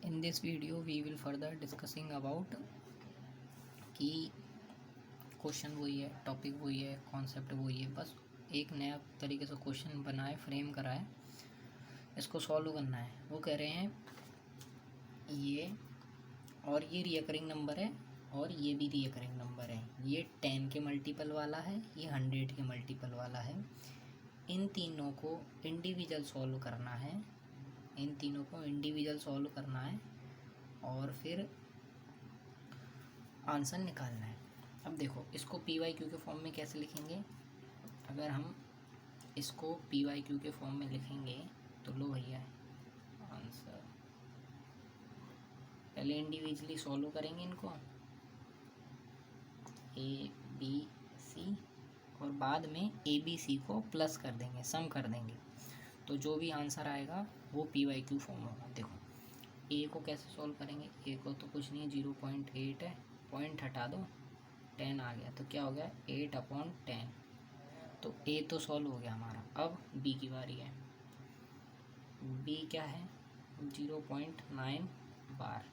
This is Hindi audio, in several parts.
In this video we will further discussing about कि क्वेश्चन वही है, टॉपिक वही है, कॉन्सेप्ट वही है, बस एक नया तरीके से क्वेश्चन बनाए, फ्रेम कराए, इसको सॉल्व करना है। वो कह रहे हैं ये और ये रिकरिंग नंबर है और ये भी रिकरिंग नंबर है, ये 10 के मल्टीपल वाला है, ये 100 के मल्टीपल वाला है। इन तीनों को इंडिविजुअल सॉल्व करना है, इन तीनों को इंडिविजुअल सॉल्व करना है और फिर आंसर निकालना है। अब देखो, इसको पी वाई क्यू के फॉर्म में कैसे लिखेंगे। अगर हम इसको पी वाई क्यू के फॉर्म में लिखेंगे तो लो भैया आंसर, पहले इंडिविजुअली सॉल्व करेंगे इनको ए बी सी और बाद में ए बी सी को प्लस कर देंगे, सम कर देंगे, तो जो भी आंसर आएगा वो पी वाई क्यू फॉर्म होगा। देखो ए को कैसे सॉल्व करेंगे, ए को तो कुछ नहीं है, 0.8 है, पॉइंट हटा दो 10 आ गया, तो क्या हो गया 8/10, तो ए तो सॉल्व हो गया हमारा। अब बी की बारी है, बी क्या है 0.9 बार।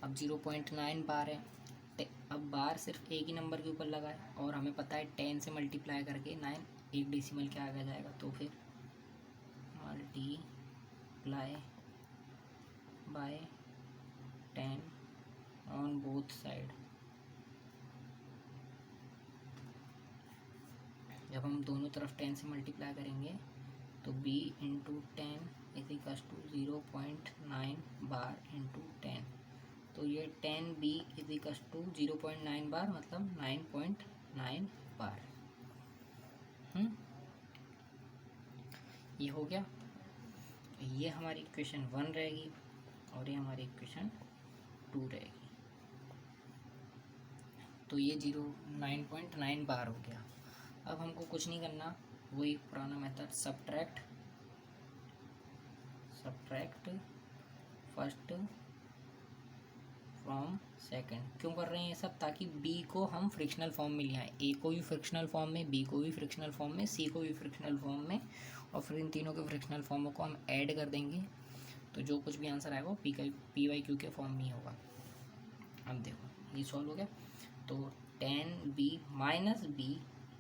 अब 0.9 बार है, अब बार सिर्फ एक ही नंबर के ऊपर लगा है और हमें पता है 10 से मल्टीप्लाई करके 9 एक डेसिमल के आगे जाएगा, तो फिर multiply by 10 on both side. जब हम दोनों तरफ 10 से मल्टीप्लाई करेंगे तो b into 10 is equal to 0.9 bar into 10, तो ये 10b इज इक्वल टू 0.9 बार मतलब 9.9 बार। ये हो गया, ये हमारी इक्वेशन 1 रहेगी और ये हमारी इक्वेशन 2 रहेगी। तो ये 9.9 बार हो गया। अब हमको कुछ नहीं करना, वही पुराना method, subtract first from second. क्यों कर रहे हैं ये सब, ताकि बी को हम फ्रिक्शनल फॉर्म में ले आए, ए को भी फ्रिक्शनल फॉर्म में, बी को भी फ्रिक्शनल फॉर्म में, सी को भी फ्रिक्शनल फॉर्म में, और फिर इन तीनों के फ्रिक्शनल फॉर्मों को हम ऐड कर देंगे, तो जो कुछ भी आंसर आएगा वो पी वाई क्यू के फॉर्म में ही होगा। अब देखो ये सॉल्व हो गया, तो 10b minus b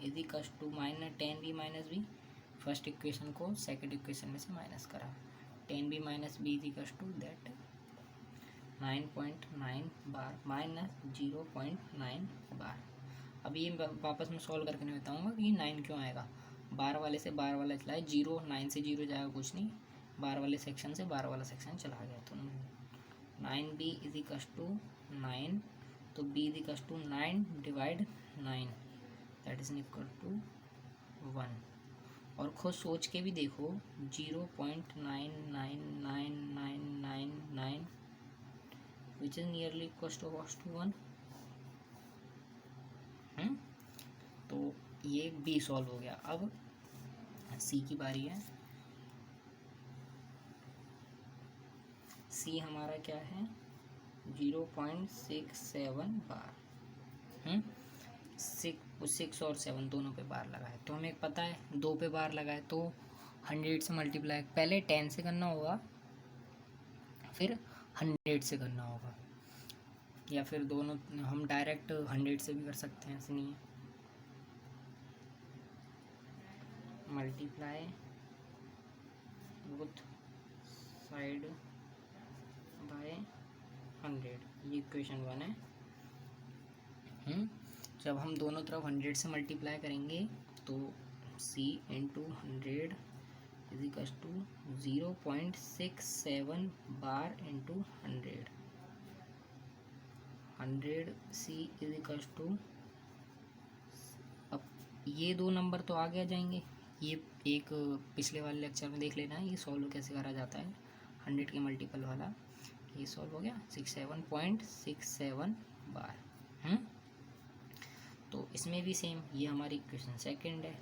is equal to minus 10b minus b, first equation को सेकंड इक्वेशन में से माइनस करा, 10b minus b is equal to that 9.9 bar minus 0.9 bar. अब ये वापस मैं सॉल्व करके नहीं बताऊँगा कि ये 9 क्यों आएगा, बार वाले से बार वाला चला है, 0 9 से 0 जाएगा कुछ नहीं, बार वाले सेक्शन से बार वाला सेक्शन चला गया, तो 9b इज इक्वल टू 9, तो b is equal to 9 divide 9 that is equal to 1। और खुद सोच के भी देखो 0.99999 which is nearly equal to 1। तो ये बी सॉल्व हो गया। अब सी की बारी है, सी हमारा क्या है 0.67 बार। 6 और 7 दोनों पे बार लगा है, तो हमें पता है 2 पे बार लगा है तो 100 से मल्टीप्लाई, पहले 10 से करना होगा फिर 100 से करना होगा, या फिर दोनों हम डायरेक्ट 100 से भी कर सकते हैं, ऐसे नहीं है। मल्टीप्लाई बोथ साइड बाय 100, ये इक्वेशन 1 है। जब हम दोनों तरफ 100 से मल्टीप्लाई करेंगे तो c into 100 is equal to 0.67 bar into 100 c is equal to, अब ये दो नंबर तो आगे आ जाएंगे, ये एक पिछले वाले लेक्चर में देख लेना है ये सॉल्व कैसे करा जाता है, 100 के मल्टीपल वाला, ये सॉल्व हो गया 67.67 बार। तो इसमें भी सेम, ये हमारी इक्वेशन सेकंड है।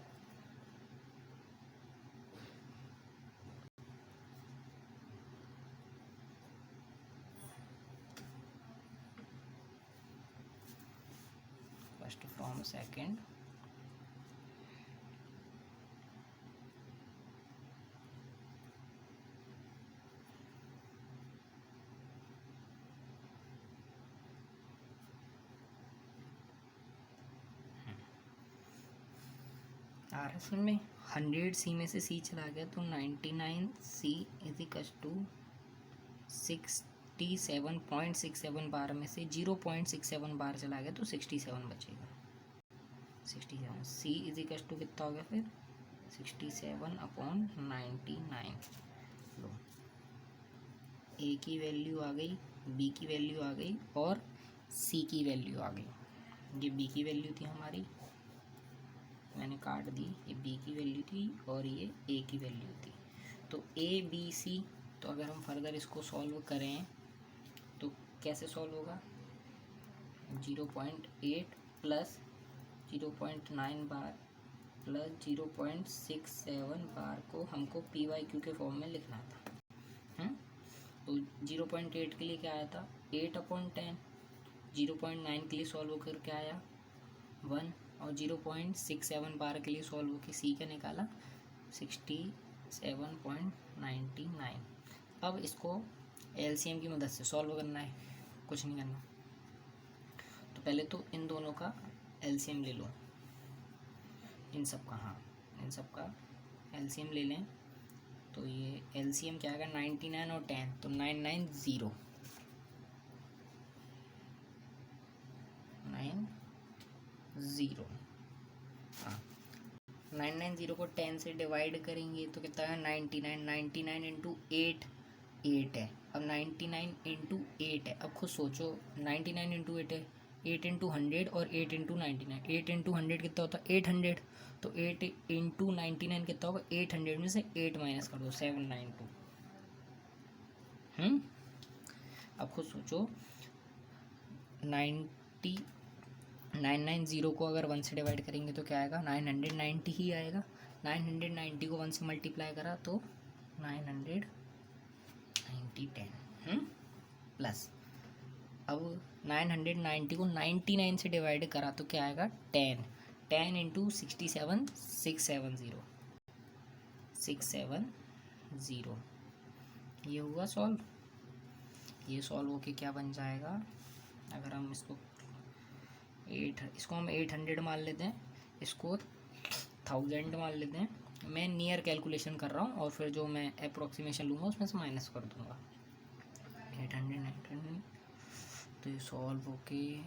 फर्स्ट फ्रॉम सेकंड, 1800 में 100 सी में से सी चला गया तो 99 सी इज इक्वल टू 67.67 बार में से 0.67 बार चला गया तो 67 बचेगा। 67 सी इज इक्वल टू कितना हो गया फिर 67/99। लो ए की वैल्यू आ गई, बी की वैल्यू आ गई और सी की वैल्यू आ गई। ये बी की वैल्यू थी हमारी, मैंने काट दी, ये बी की वैल्यू थी और ये ए की वैल्यू थी। तो ए बी सी, तो अगर हम फर्दर इसको सॉल्व करें तो कैसे सॉल्व होगा, 0.8 प्लस 0.9 बार प्लस 0.67 बार को हमको पी वाई क्यू के फॉर्म में लिखना था। तो 0.8 के लिए क्या आया था 8/10, 0.9 के लिए सॉल्व होकर क्या आया 1 और 0.67 बार के लिए सॉल्व होकर सी का निकाला 67.99। अब इसको एलसीएम की मदद से सॉल्व करना है, कुछ नहीं करना। तो पहले तो इन दोनों का एलसीएम ले लो, इन सब का, हाँ इन सब का एलसीएम ले लें। तो ये एलसीएम क्या आएगा 99 और 10, तो 990 हाँ 990 को 10 से डिवाइड करेंगे तो कितना है 99। 99 इंटू 8 है। अब 99 इंटू 8 है। अब खुद सोचो 99 इंटू 8 है, 8 इंटू 100 और 8 इंटू 99। 8 इंटू 100 कितना होता है 800, तो 8 इंटू 99 कितना होगा 800 में से 8 माइनस कर दो 792। अब खुद सोचो 990 को अगर 1 से डिवाइड करेंगे तो क्या आएगा 990 ही आएगा। 990 को 1 से मल्टीप्लाई करा तो 990 10 प्लस अब 990 को 99 से डिवाइड करा तो क्या आएगा 10 इंटू 67 670 ये हुआ सॉल्व। ये सॉल्व होके क्या बन जाएगा, अगर हम इसको हम 800 मान लेते हैं, इसको 1000 मान लेते हैं। मैं नियर कैलकुलेशन कर रहा हूँ और फिर जो मैं अप्रोक्सीमेशन लूँगा उसमें से माइनस कर दूँगा। 800 तो ये सॉल्व होके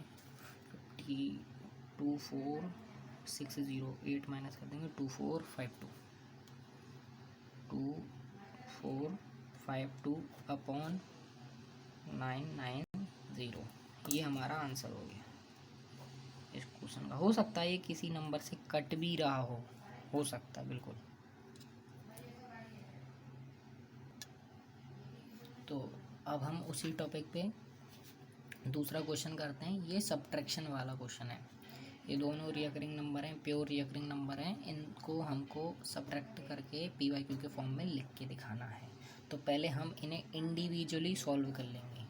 2460 8 माइनस कर देंगे 2452 अपॉन 990। ये हमारा आंसर हो गया इस क्वेश्चन का। हो सकता है ये किसी नंबर से कट भी रहा हो सकता है बिल्कुल। तो अब हम उसी टॉपिक पे दूसरा क्वेश्चन करते हैं। ये सब्ट्रैक्शन वाला क्वेश्चन है। ये दोनों रिकरिंग नंबर हैं, प्योर रिकरिंग नंबर हैं। इनको हमको सब्ट्रैक्ट करके पी वाई क्यू के फॉर्म में लिख के दिखाना है। तो पहले हम इन्हें इंडिविजुअली सॉल्व कर लेंगे।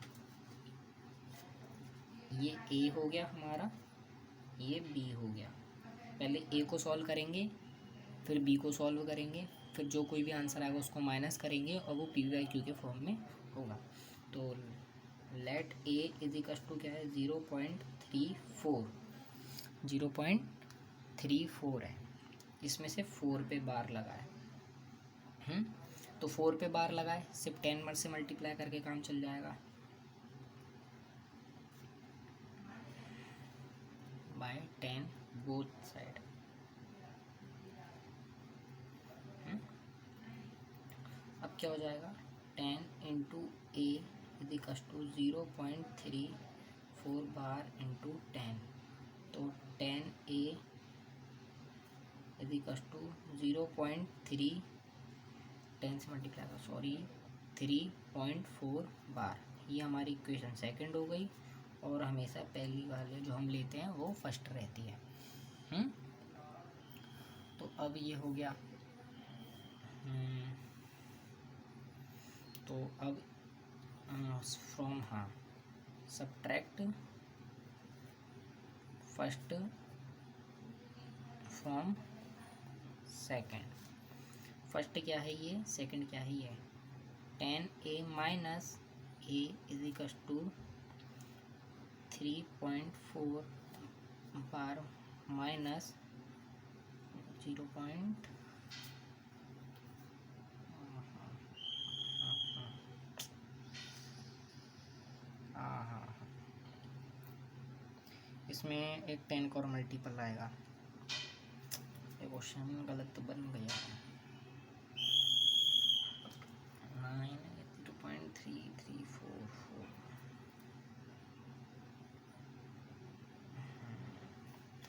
ये ए हो गया हमारा, ये बी हो गया। पहले ए को सॉल्व करेंगे, फिर बी को सॉल्व करेंगे, फिर जो कोई भी आंसर आएगा उसको माइनस करेंगे और वो पी वाई क्यू के फॉर्म में होगा। तो let a is equal to क्या है 0.34 है। इसमें से 4 पे बार लगा है। तो 4 पे बार लगाए, सिर्फ 10 से मल्टीप्लाई करके काम चल जाएगा। By 10 both side. अब क्या हो जाएगा 10 into a is equal to 0.34 bar into 10। तो 10 ए इज इक्वल टू 0.3 10 से मल्टीप्लाई का 3.4 बार। ये हमारी इक्वेशन सेकंड हो गई और हमेशा पहली वाले जो हम लेते हैं वो फर्स्ट रहती है। तो अब ये हो गया। तो अब from subtract first from second. First क्या है ये, सेकंड क्या है ये 10a minus a is equal to 3.4 bar minus 0. हाँ, इसमें एक 10 का और मल्टीपल आएगा। ये क्वेश्चन गलत बन गया। 9 0.3344।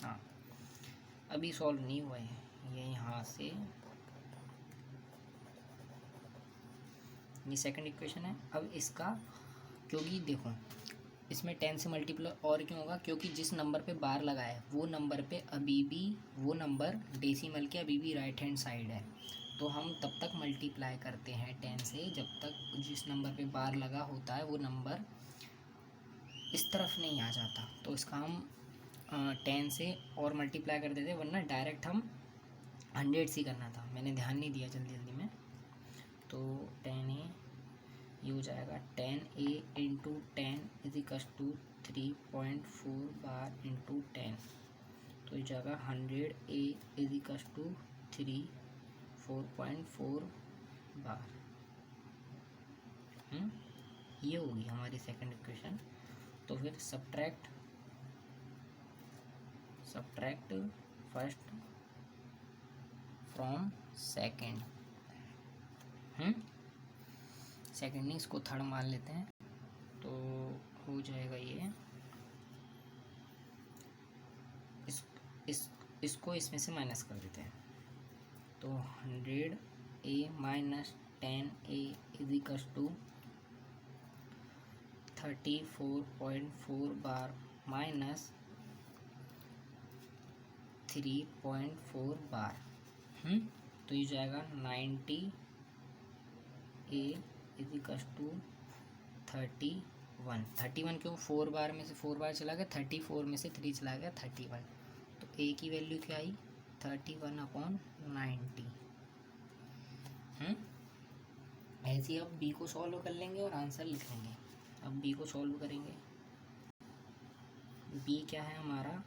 हाँ, अभी सॉल्व नहीं हुआ है ये। यहाँ से ये सेकंड इक्वेशन है। अब इसका, क्योंकि देखो इसमें 10 से मल्टीप्लाई और क्यों होगा, क्योंकि जिस नंबर पे बार लगा है वो नंबर पे अभी भी, वो नंबर डेसिमल के अभी भी राइट हैंड साइड है। तो हम तब तक मल्टीप्लाई करते हैं 10 से जब तक जिस नंबर पे बार लगा होता है वो नंबर इस तरफ नहीं आ जाता। तो इसका हम 10 से और मल्टीप्लाई कर देते, वरना डायरेक्ट हम 100 से करना था, मैंने ध्यान नहीं दिया जल्दी जल्दी में। तो 10A ये हो जाएगा 10A into 10 is equal to 3.4 bar into 10। तो ये जाएगा 100A इज इक्वल टू 4.4 बार। ये होगी हमारी सेकंड इक्वेशन। तो फिर subtract first from second. Second नहीं, इसको थर्ड मान लेते हैं। तो हो जाएगा ये, इसको इसमें से माइनस कर देते हैं। तो 100A minus 10A is equal to 34.4 bar minus 3.4 bar. तो ये जाएगा 90A इज इक्वल टू 31 क्यों, 4 बार में से 4 बार चला गया, 34 में से 3 चला गया, 31। तो A की वैल्यू क्या आई, 31/90। ऐसे ही अब B को सॉल्व कर लेंगे और आंसर लिख लेंगे। अब B को सॉल्व करेंगे। B क्या है हमारा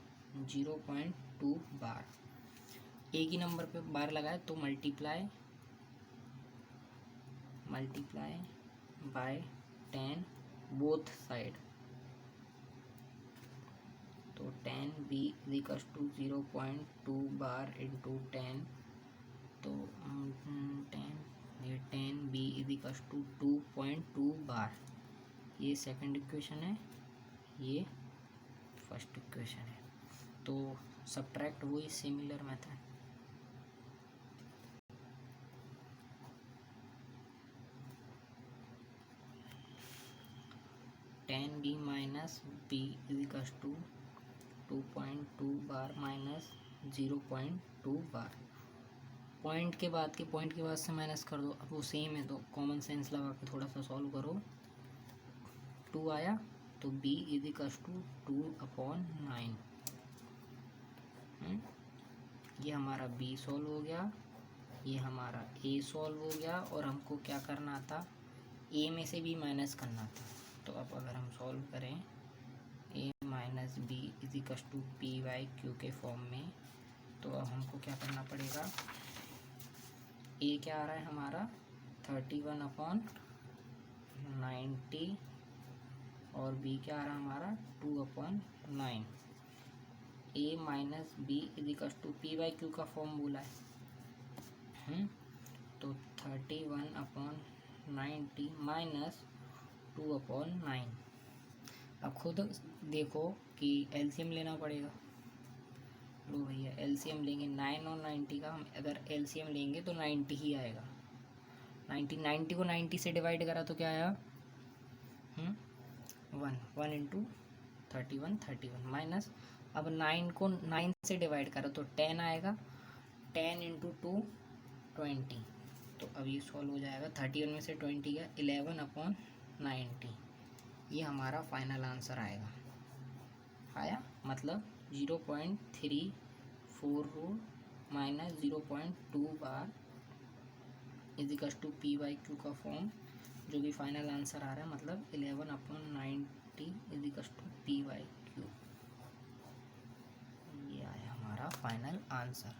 0.2 बार। A की नंबर पे बार लगाए तो मल्टीप्लाई बाय 10 बोथ साइड। तो 10B is equal to 0.2 bar into 10। तो 10B इज इक्वल टू 2.2 बार। ये सेकंड इक्वेशन है, ये फर्स्ट इक्वेशन है। तो सब्ट्रैक्ट वही similar method. 10B minus B is equal to 2.2 bar minus 0.2 bar. Point के बाद से माइनस कर दो। अब वो सेम है तो कॉमन सेंस लगा के थोड़ा सा सॉल्व करो। 2 आया तो B इज इक्वल टू 2/9। ये हमारा B सॉल्व हो गया, ये हमारा A सॉल्व हो गया। और हमको क्या करना था, A में से B माइनस करना था। तो अब अगर हम सॉल्व करें A minus B is equal to PYQ के फॉर्म में, तो अब हमको क्या करना पड़ेगा, A क्या आ रहा है हमारा 31/90 और B क्या आ रहा है हमारा 2/9। A minus B is equal to PYQ का फॉर्म बोला है। तो 31/90 माइनस 2/9। अब खुद देखो कि एलसीएम लेना पड़ेगा। लो भैया एलसीएम लेंगे 9 और 90 का। हम अगर एलसीएम लेंगे तो 90 ही आएगा। 90 को 90 से डिवाइड करा तो क्या आया 1 इंटू 31 माइनस, अब 9 को 9 से डिवाइड करा तो 10 आएगा। 10 इंटू 2 20। तो अब ये सॉल्व हो जाएगा। 31 में से 20 गया 11/90। ये हमारा फाइनल आंसर आया मतलब 0.34 minus 0.2 bar is equal to PYQ का फॉर्म, जो कि फाइनल आंसर आ रहा है मतलब 11/90 इज इक्वल टू PYQ। ये आया हमारा फाइनल आंसर।